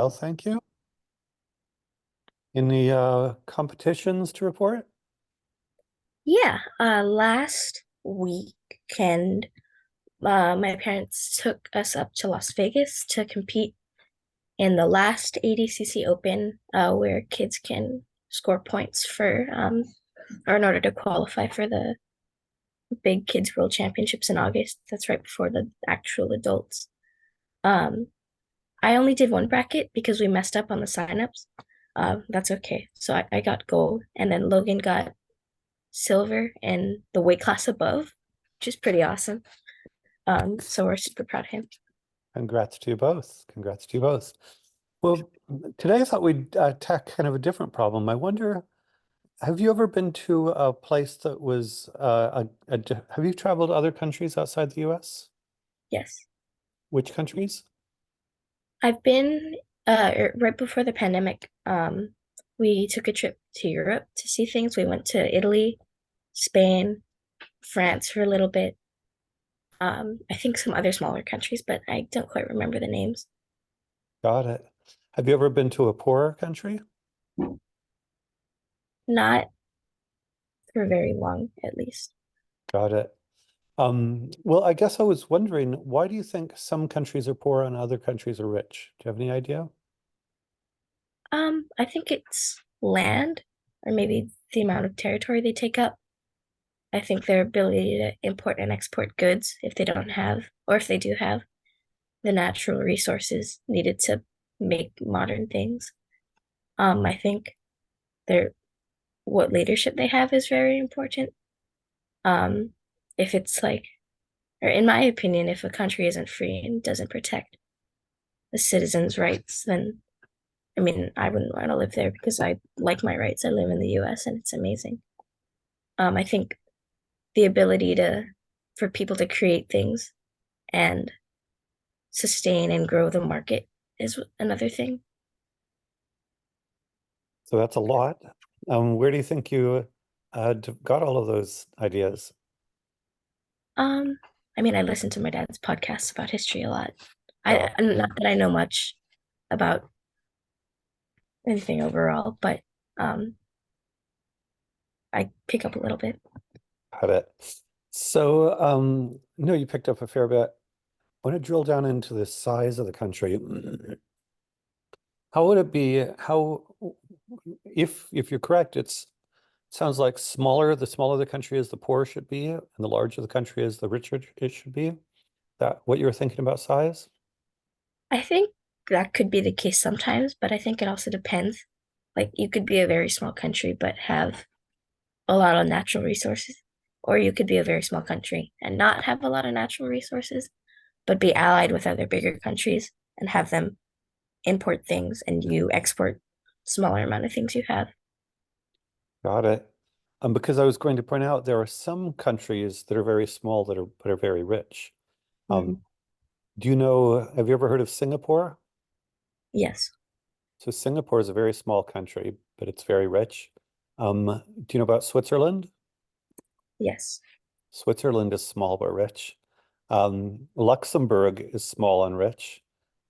Well, thank you. Any competitions to report? Yeah, last weekend, my parents took us up to Las Vegas to compete in the last ADCC Open, where kids can score points or in order to qualify for the big Kids World Championships in August. That's right before the actual adults. Um, I only did one bracket because we messed up on the signups. That's okay. So I got gold, and then Logan got silver in the weight class above, which is pretty awesome. So we're super proud of him. Congrats to you both. Congrats to you both. Well, today I thought we'd tackle kind of a different problem. I wonder, have you ever been to a place that was have you traveled to other countries outside the US? Yes. Which countries? I've been right before the pandemic, we took a trip to Europe to see things. We went to Italy, Spain, France for a little bit. I think some other smaller countries, but I don't quite remember the names. Got it. Have you ever been to a poorer country? Not for very long, at least. Got it. Well, I guess I was wondering, why do you think some countries are poor and other countries are rich? Do you have any idea? I think it's land or maybe the amount of territory they take up. I think their ability to import and export goods if they don't have, or if they do have, the natural resources needed to make modern things. I think their what leadership they have is very important. Um, if it's like, or in my opinion, if a country isn't free and doesn't protect the citizens' rights, then I mean, I wouldn't want to live there because I like my rights. I live in the US and it's amazing. I think the ability to for people to create things and sustain and grow the market is another thing. So that's a lot. Where do you think you got all of those ideas? Um, I mean, I listen to my dad's podcasts about history a lot. Oh, Not that I know much about anything overall, but um, I pick up a little bit. got it. So, no, you picked up a fair bit. I want to drill down into the size of the country. How would it be? If you're correct, sounds like the smaller the country is, the poorer it should be, and the larger the country is, the richer it should be. That what you were thinking about size? I think that could be the case sometimes, but I think it also depends. Like you could be a very small country but have a lot of natural resources, or you could be a very small country and not have a lot of natural resources, but be allied with other bigger countries and have them import things and you export smaller amount of things you have. Got it. Because I was going to point out there are some countries that are very small that are very rich. Um, Mhm. have you ever heard of Singapore? Yes. So Singapore is a very small country, but it's very rich. Do you know about Switzerland? Yes. Switzerland is small but rich. Luxembourg is small and rich.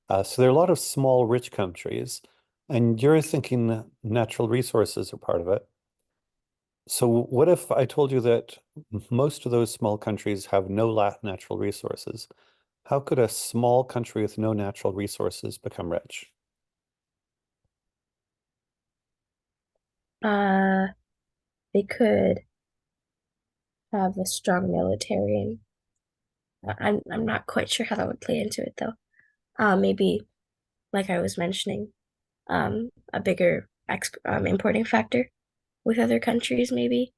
So there are a lot of small, rich countries, and you're thinking natural resources are part of it. So what if I told you that most of those small countries have no natural resources? How could a small country with no natural resources become rich? Uh, they could have a strong military. I'm not quite sure how that would play into it though. Maybe like I was mentioning, a bigger importing factor with other countries, maybe.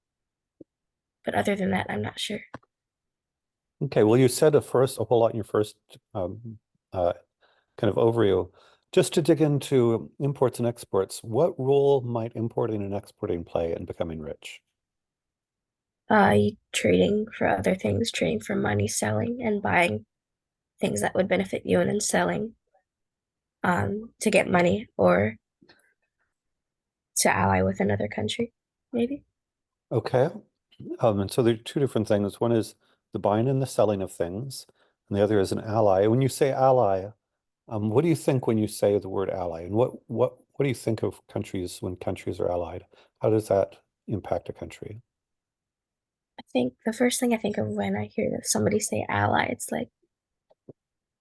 But other than that, I'm not sure. Okay, well, you said a whole lot in your first uh, kind of overview. Just to dig into imports and exports, what role might importing and exporting play in becoming rich? Trading for other things, trading for money, selling and buying things that would benefit you, and then selling to get money or to ally with another country, maybe. Okay. And so there are two different things. One is the buying and the selling of things, and the other is an ally. When you say ally, What do you think when you say the word ally? And what do you think of countries when countries are allied? How does that impact a country? I think the first thing I think of when I hear that somebody say ally, it's like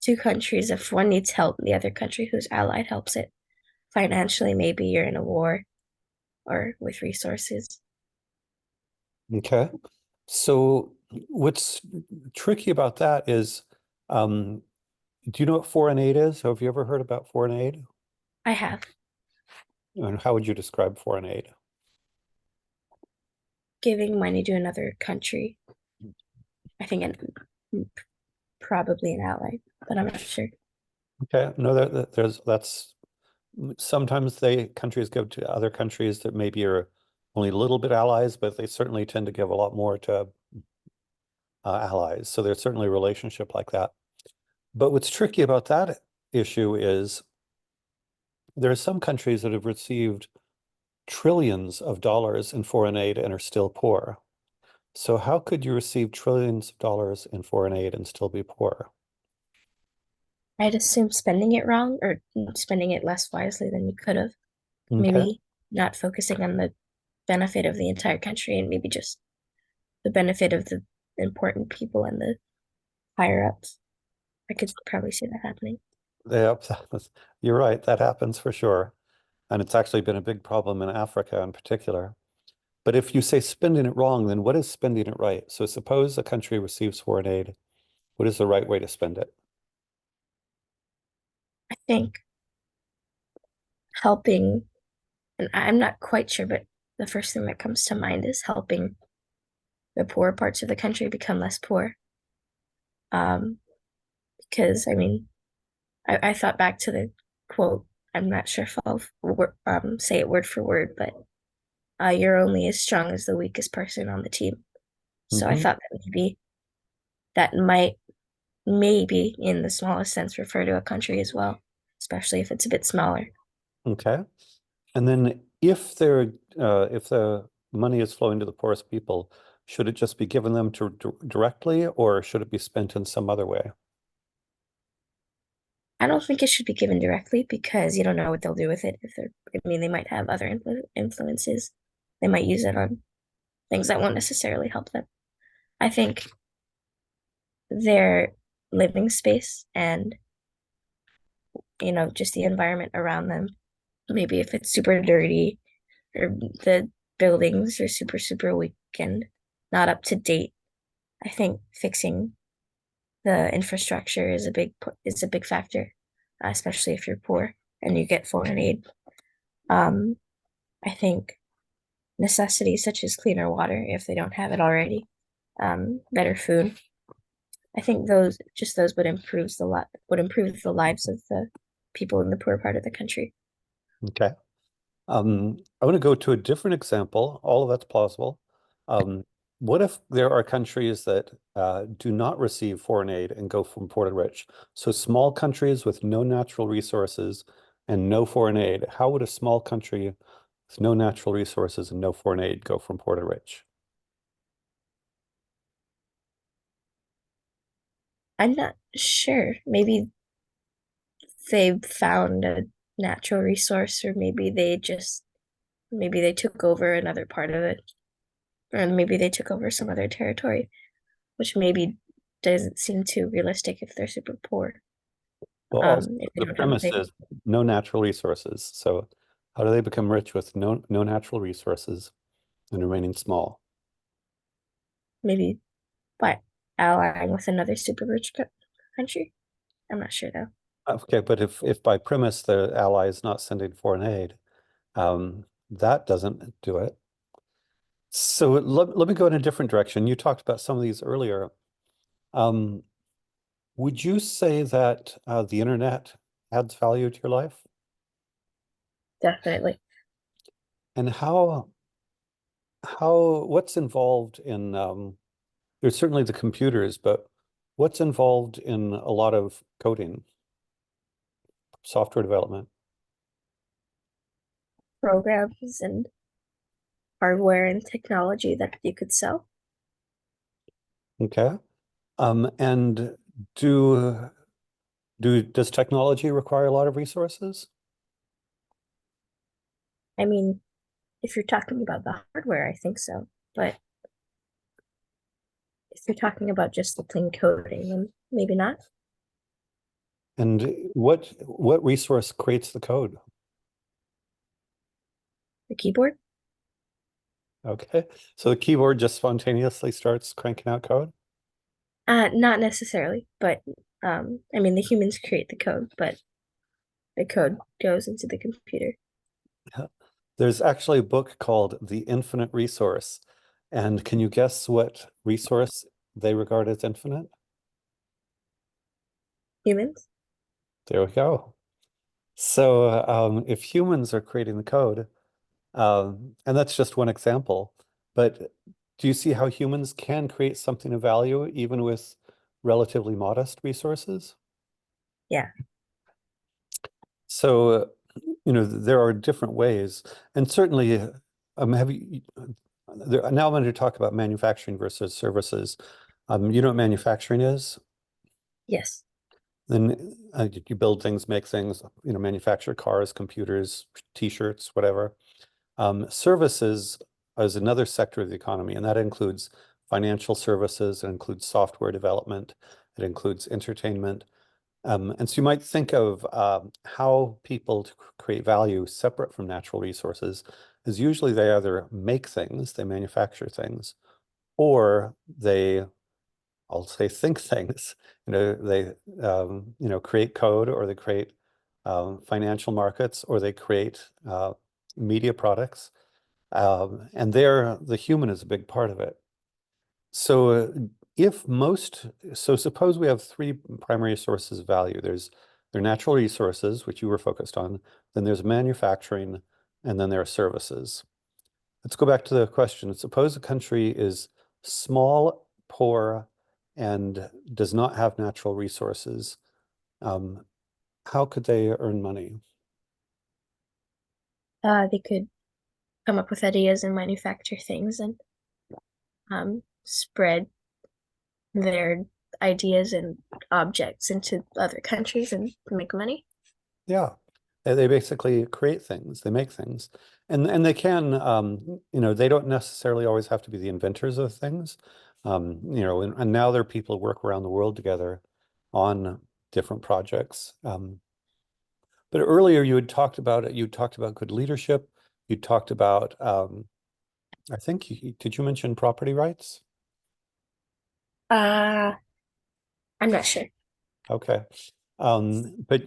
two countries. If one needs help, the other country who's allied helps it. Financially, maybe you're in a war or with resources. Okay. So what's tricky about that is, um, do you know what foreign aid is? Have you ever heard about foreign aid? I have And how would you describe foreign aid? giving money to another country. I think probably an ally, but I'm not sure. Okay. No, that's sometimes countries give to other countries that maybe are only a little bit allies, but they certainly tend to give a lot more to allies. So there's certainly a relationship like that. But what's tricky about that issue is there are some countries that have received trillions of dollars in foreign aid and are still poor. So how could you receive trillions of dollars in foreign aid and still be poor? I'd assume spending it wrong or spending it less wisely than you could have. Okay. Maybe not focusing on the benefit of the entire country and maybe just the benefit of the important people and the higher ups. I could probably see that happening. Yep, you're right. That happens for sure. And it's actually been a big problem in Africa in particular. But if you say spending it wrong, then what is spending it right? So suppose a country receives foreign aid. What is the right way to spend it? I think helping, and I'm not quite sure, but the first thing that comes to mind is helping the poor parts of the country become less poor. Um, because I mean, I thought back to the quote. I'm not sure if I'll say it word for word, but you're only as strong as the weakest person on the team. So I Hmm. thought that maybe that might, maybe in the smallest sense, refer to a country as well, especially if it's a bit smaller. Okay. And then if the money is flowing to the poorest people, should it just be given them to directly, or should it be spent in some other way? I don't think it should be given directly because you don't know what they'll do with it. If they're, I mean, they might have other influences. They might use it on things that won't necessarily help them. I think their living space and, just the environment around them, maybe if it's super dirty or the buildings are super, super weak and not up to date, I think fixing the infrastructure is a big factor, especially if you're poor and you get foreign aid. Um, I think necessities such as cleaner water, if they don't have it already, better food. I think those would improve the lives of the people in the poor part of the country. Okay. I want to go to a different example. All of that's plausible. Um, what if there are countries that do not receive foreign aid and go from poor to rich? So small countries with no natural resources and no foreign aid. How would a small country with no natural resources and no foreign aid go from poor to rich? I'm not sure. Maybe they found a natural resource, or maybe they took over another part of it, or maybe they took over some other territory, which maybe doesn't seem too realistic if they're super poor. Well, also If they the don't have a premise big, is no natural resources. So how do they become rich with no natural resources and remaining small? maybe by allying with another super rich country. I'm not sure though. Okay, but if by premise the ally is not sending foreign aid, that doesn't do it. So let me go in a different direction. You talked about some of these earlier. Um, would you say that the internet adds value to your life? Definitely. And what's involved in there's certainly the computers, but what's involved in a lot of coding, software development? Programs and hardware and technology that you could sell. Okay. And do Does technology require a lot of resources? I mean, if you're talking about the hardware, I think so. But if you're talking about just the plain coding, then maybe not. And what resource creates the code? The keyboard? Okay. So the keyboard just spontaneously starts cranking out code? Not necessarily, but I mean, the humans create the code, but the code goes into the computer. Yeah. There's actually a book called The Infinite Resource. And can you guess what resource they regard as infinite? Humans? There we go. So if humans are creating the code, and that's just one example, but do you see how humans can create something of value even with relatively modest resources? Yeah. So, there are different ways, and certainly, have you, now I'm going to talk about manufacturing versus services. You know what manufacturing is? Yes. Then you build things, make things, manufacture cars, computers, t-shirts, whatever. Services is another sector of the economy, and that includes financial services, it includes software development, it includes entertainment. And so you might think of how people to create value separate from natural resources is usually they either make things, they manufacture things, or they, I'll say, think things. They create code, or they create financial markets, or they create media products. And there, the human is a big part of it. So so suppose we have three primary sources of value. There are natural resources, which you were focused on, then there's manufacturing, and then there are services. Let's go back to the question. Suppose a country is small, poor, and does not have natural resources. Um, how could they earn money? They could come up with ideas and manufacture things and spread their ideas and objects into other countries and make money. Yeah. They basically create things, they make things. And they can, they don't necessarily always have to be the inventors of things. And now there are people who work around the world together on different projects. But earlier you had talked about it, you talked about good leadership, you talked about, I think, did you mention property rights? Uh, I'm not sure. Okay. But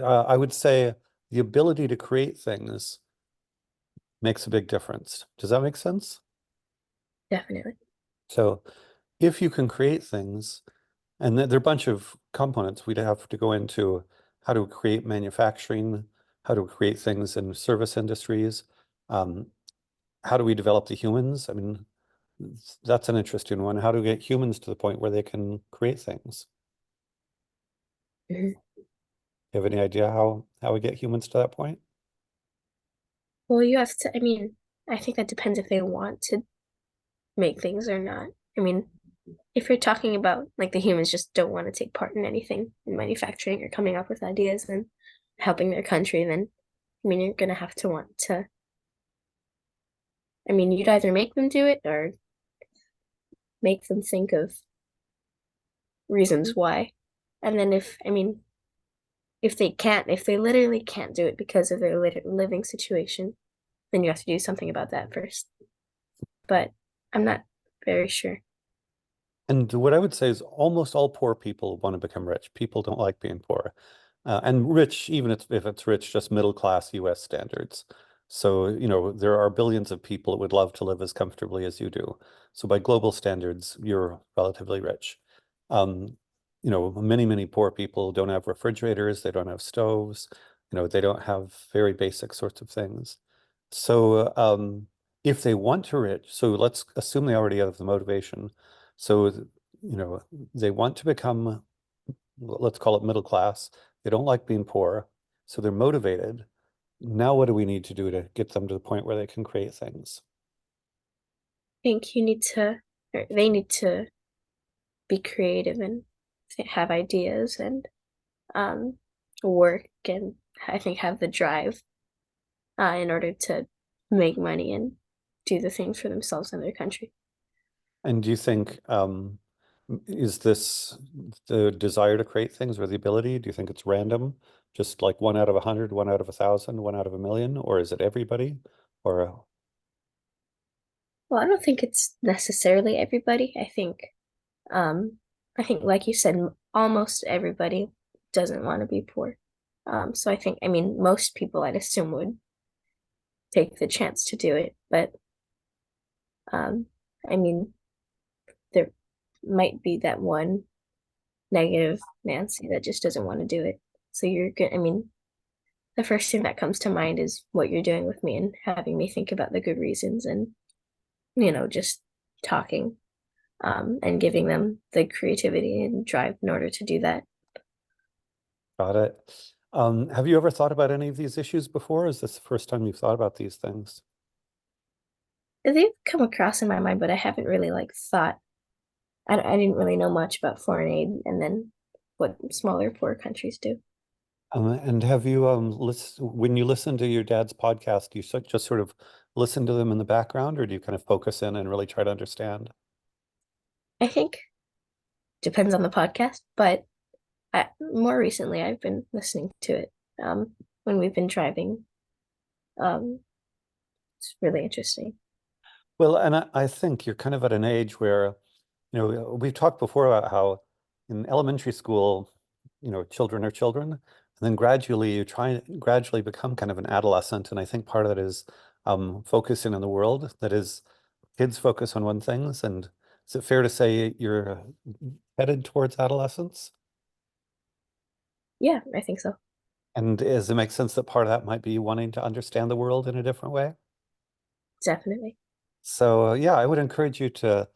I would say the ability to create things makes a big difference. Does that make sense? Definitely. So if you can create things, and there are a bunch of components we'd have to go into how to create manufacturing, how to create things in service industries, um, how do we develop the humans? I mean, that's an interesting one. How do we get humans to the point where they can create things? Mhm. You have any idea how we get humans to that point? Well, you have to, I mean, I think that depends if they want to make things or not. I mean, if you're talking about like the humans just don't want to take part in anything in manufacturing or coming up with ideas and helping their country, then I mean, you're gonna have to want to. I mean, you'd either make them do it or make them think of reasons why. And then I mean, if they can't, if they literally can't do it because of their living situation, then you have to do something about that first. But I'm not very sure. And what I would say is almost all poor people want to become rich. People don't like being poor. And rich, even if it's rich, just middle class US standards. So, there are billions of people that would love to live as comfortably as you do. So by global standards, you're relatively rich. Um, many, many poor people don't have refrigerators, they don't have stoves, they don't have very basic sorts of things. So if they want to rich, so let's assume they already have the motivation. So, they want to become, let's call it middle class. They don't like being poor, so they're motivated. Now, what do we need to do to get them to the point where they can create things? I think you need to, or they need to be creative and have ideas and um, work and I think have the drive in order to make money and do the things for themselves and their country. And do you think is this the desire to create things or the ability? Do you think it's random, just like 1 out of 100, 1 out of 1,000, 1 out of 1,000,000, or is it everybody? Or Well, I don't think it's necessarily everybody. Um, I think, like you said, almost everybody doesn't want to be poor. So I think, I mean, most people I'd assume would take the chance to do it, but um, I mean, there might be that one negative Nancy that just doesn't want to do it. So you're good. I mean, the first thing that comes to mind is what you're doing with me and having me think about the good reasons and, just talking and giving them the creativity and drive in order to do that. got it. Have you ever thought about any of these issues before? Is this the first time you've thought about these things? They've come across in my mind, but I haven't really like thought. I didn't really know much about foreign aid and then what smaller, poor countries do. And have you when you listen to your dad's podcast, do you just sort of listen to them in the background, or do you kind of focus in and really try to understand? I think depends on the podcast, but more recently I've been listening to it when we've been driving. Um, it's really interesting. Well, and I think you're kind of at an age where, we've talked before about how in elementary school, children are children, and then gradually you try and gradually become kind of an adolescent. And I think part of that is focusing on the world. That is, kids focus on one things. And is it fair to say you're headed towards adolescence? Yeah, I think so. And does it make sense that part of that might be wanting to understand the world in a different way? Definitely. So, yeah, I would encourage you to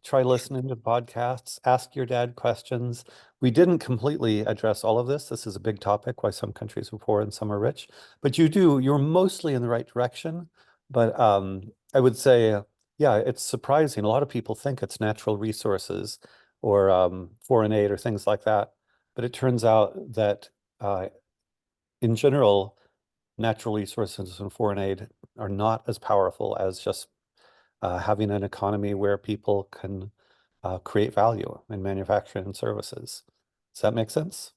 try listening to podcasts, ask your dad questions. We didn't completely address all of this. This is a big topic, why some countries are poor and some are rich. But you're mostly in the right direction. But I would say, yeah, it's surprising. A lot of people think it's natural resources or foreign aid or things like that. But it turns out that in general, natural resources and foreign aid are not as powerful as just having an economy where people can create value in manufacturing and services. Does that make sense?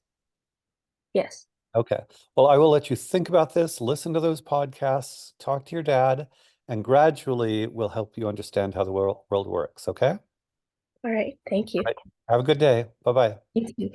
Yes. Okay. Well, I will let you think about this, listen to those podcasts, talk to your dad, and gradually we'll help you understand how the world works. Okay? All All right. Thank you. right. Have a good day. Bye-bye. You too.